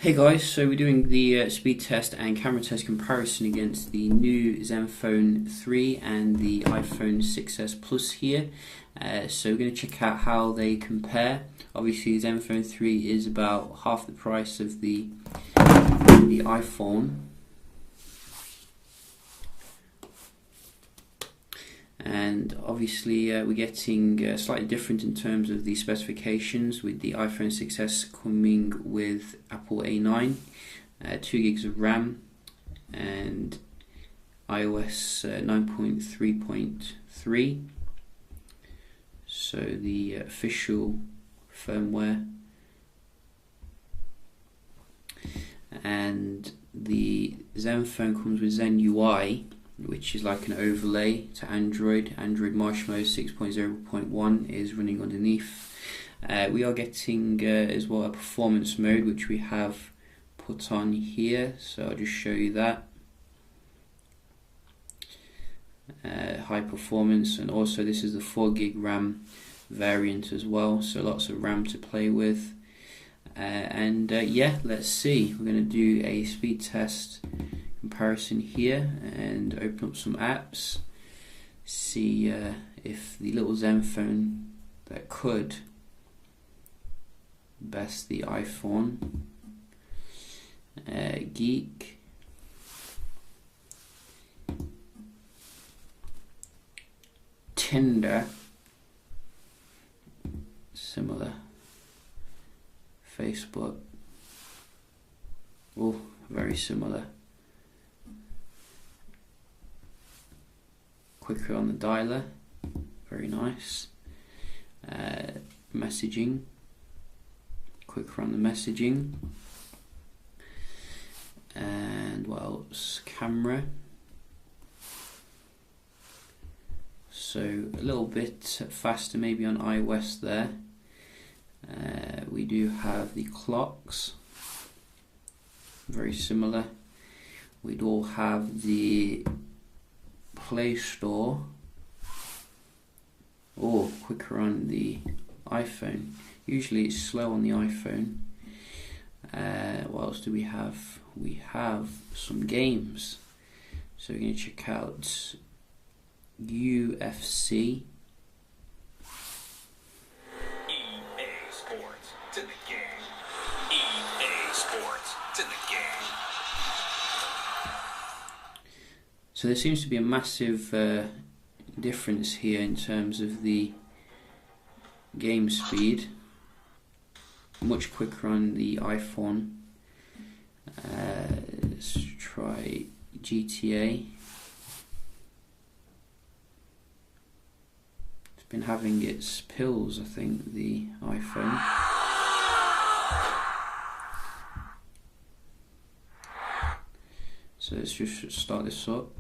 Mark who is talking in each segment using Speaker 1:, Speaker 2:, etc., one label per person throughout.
Speaker 1: Hey guys, so we're doing the speed test and camera test comparison against the new Zenfone 3 and the iPhone 6s Plus here. So we're going to check out how they compare. Obviously Zenfone 3 is about half the price of the iPhone. And obviously we're getting slightly different in terms of the specifications, with the iPhone 6s coming with Apple A9, 2 gigs of RAM, and iOS 9.3.3. So the official firmware. And the Zenfone comes with Zen UI, which is like an overlay to Android. Android Marshmallow 6.0.1 is running underneath. We are getting as well a performance mode, which we have put on here, so I'll just show you that. High performance, and also this is the 4 gig RAM variant as well, so lots of RAM to play with. Yeah, let's see. We're going to do a speed test comparison here and open up some apps, see if the little Zenfone that could best the iPhone, Geek, Tinder, similar, Facebook, oh, very similar. Quicker on the dialer, very nice. Messaging, quicker on the messaging. And what else? Camera. So a little bit faster maybe on iOS there. We do have the clocks, very similar. We'd all have the Play Store, or quicker on the iPhone. Usually it's slow on the iPhone. What else do we have? We have some games. So we're going to check out UFC.
Speaker 2: EA Sports to the game. EA Sports to the game.
Speaker 1: So there seems to be a massive difference here in terms of the game speed. Much quicker on the iPhone. Let's try GTA. It's been having its pills, I think, the iPhone. So let's just start this up.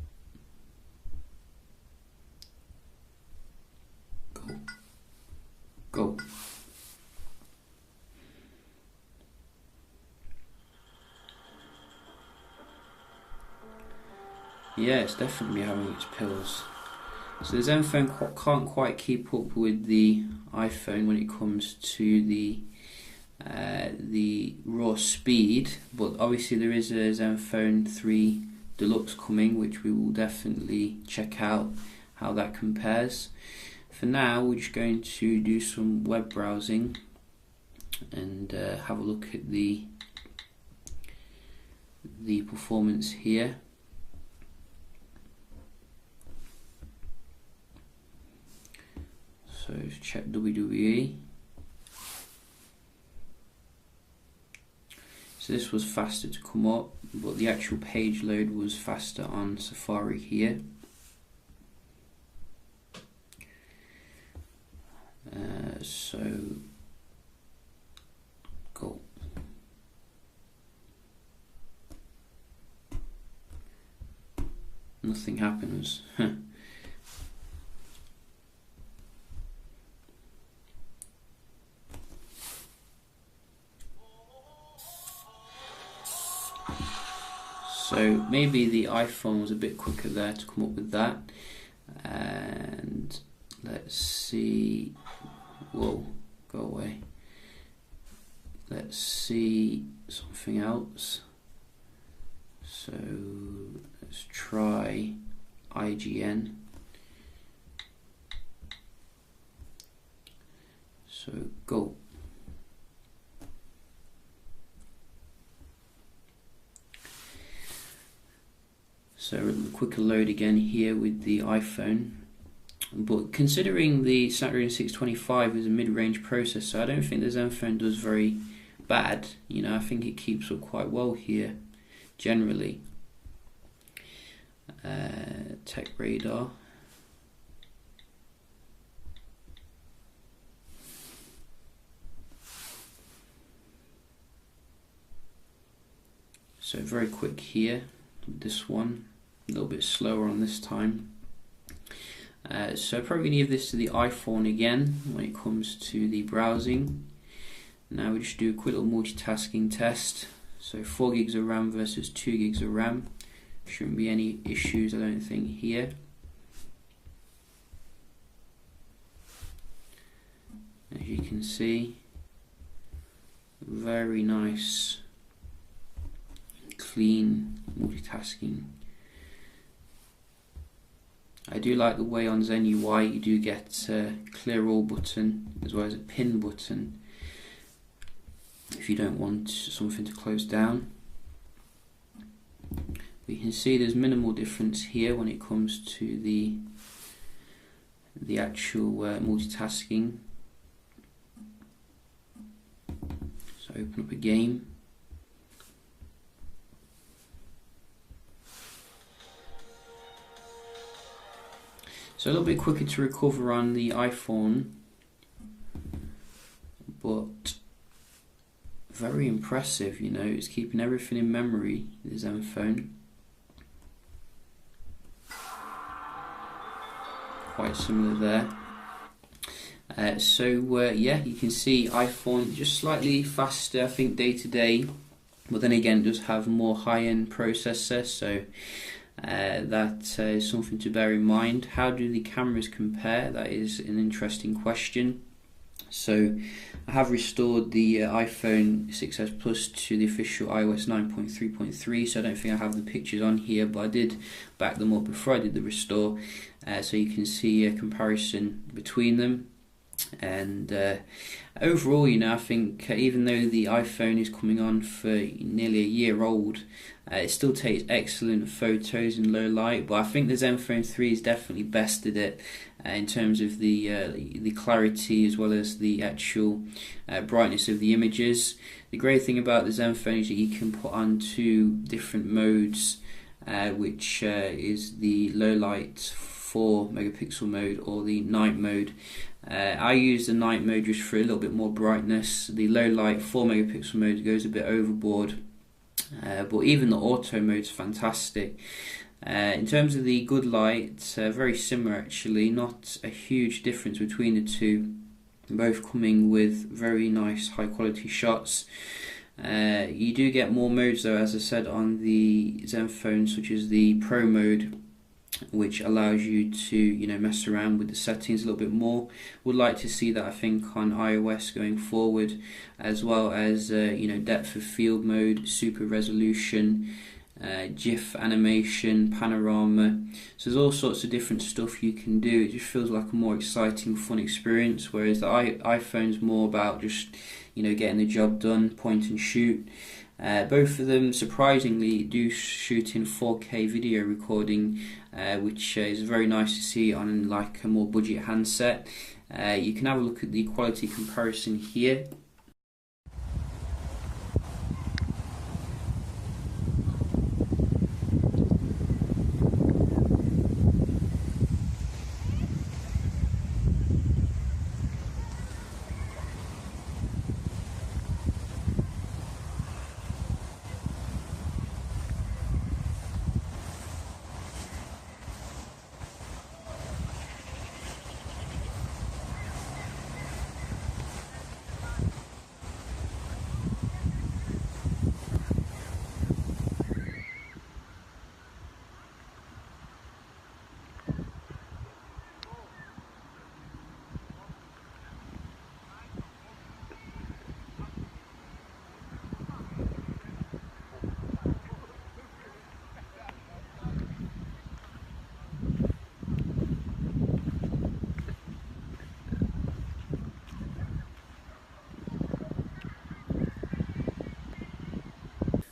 Speaker 1: Go. Yeah, it's definitely having its pills. So the Zenfone can't quite keep up with the iPhone when it comes to the raw speed, but obviously there is a Zenfone 3 Deluxe coming, which we will definitely check out how that compares. For now, we're just going to do some web browsing and have a look at the performance here. So check WWE. So this was faster to come up, but the actual page load was faster on Safari here. So go. Nothing happens. So maybe the iPhone was a bit quicker there to come up with that. And let's see. Whoa, go away. let's see something else. So let's try IGN. So go. So a quicker load again here with the iPhone. But considering the Snapdragon 625 is a mid-range processor, I don't think the Zenfone does very bad. You know, I think it keeps up quite well here, generally. Tech Radar. So very quick here with this one, a little bit slower on this time. So probably going to give this to the iPhone again when it comes to the browsing. Now we just do a quick little multitasking test. So 4 gigs of RAM versus 2 gigs of RAM. Shouldn't be any issues, I don't think, here. As you can see, very nice, clean multitasking. I do like the way on Zen UI you do get a clear all button as well as a pin button if you don't want something to close down. We can see there's minimal difference here when it comes to the actual multitasking. So open up a game. So a little bit quicker to recover on the iPhone, but very impressive, you know, it's keeping everything in memory, the Zenfone. Quite similar there. Yeah, you can see iPhone just slightly faster, I think, day to day, but then again it does have more high-end processor, so that is something to bear in mind. How do the cameras compare? That is an interesting question. So I have restored the iPhone 6s Plus to the official iOS 9.3.3, so I don't think I have the pictures on here, but I did back them up before I did the restore, so you can see a comparison between them. And overall, you know, I think even though the iPhone is coming on for nearly a year old, it still takes excellent photos in low light. But I think the Zenfone 3 has definitely bested it in terms of the clarity as well as the actual brightness of the images. The great thing about the Zenfone is that you can put on 2 different modes, which is the low light 4 megapixel mode or the night mode. I use the night mode just for a little bit more brightness. The low light 4 megapixel mode goes a bit overboard, but even the auto mode is fantastic. In terms of the good light, very similar actually, not a huge difference between the two, both coming with very nice high quality shots. You do get more modes though, as I said, on the Zenfone, such as the Pro mode, which allows you to, you know, mess around with the settings a little bit more. Would like to see that, I think, on iOS going forward, as well as you know, depth of field mode, super resolution, GIF animation, panorama. So there's all sorts of different stuff you can do. It just feels like a more exciting, fun experience, whereas the iPhone's more about just, you know, getting the job done, point and shoot. Both of them surprisingly do shoot in 4K video recording, which is very nice to see on like a more budget handset. You can have a look at the quality comparison here.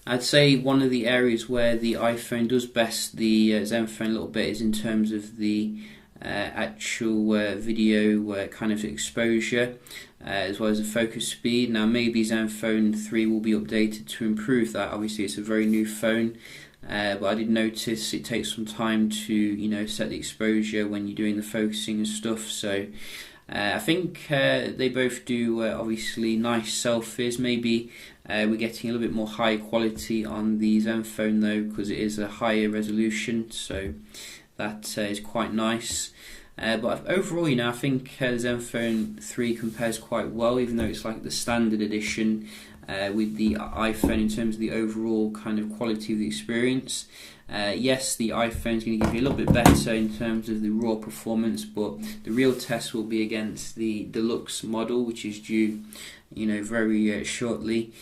Speaker 1: I'd say one of the areas where the iPhone does best the Zenfone a little bit is in terms of the actual video kind of exposure, as well as the focus speed. Now maybe Zenfone 3 will be updated to improve that. Obviously it's a very new phone, but I did notice it takes some time to set the exposure when you're doing the focusing and stuff. So I think they both do obviously nice selfies. Maybe we're getting a little bit more high quality on the Zenfone though, because it is a higher resolution, so that is quite nice. But overall, I think the Zenfone 3 compares quite well, even though it's like the standard edition with the iPhone in terms of the overall kind of quality of the experience. Yes, the iPhone is going to give you a little bit better in terms of the raw performance, but the real test will be against the deluxe model, which is due, very shortly.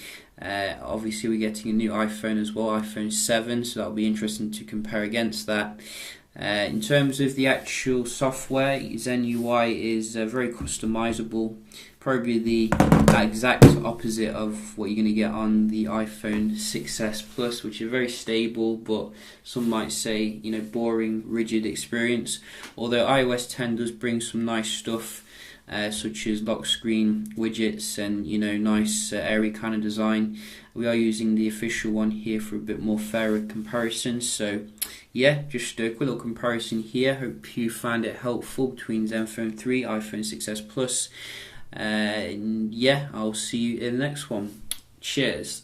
Speaker 1: Obviously, we're getting a new iPhone as well, iPhone 7, so that'll be interesting to compare against that. In terms of the actual software, Zen UI is very customizable, probably the exact opposite of what you're going to get on the iPhone 6s Plus, which is very stable, but some might say boring, rigid experience. Although iOS 10 does bring some nice stuff, such as lock screen widgets and nice airy kind of design. We are using the official one here for a bit more fairer comparison. So yeah, just a quick little comparison here. Hope you find it helpful between Zenfone 3, iPhone 6s Plus. And yeah, I'll see you in the next one. Cheers.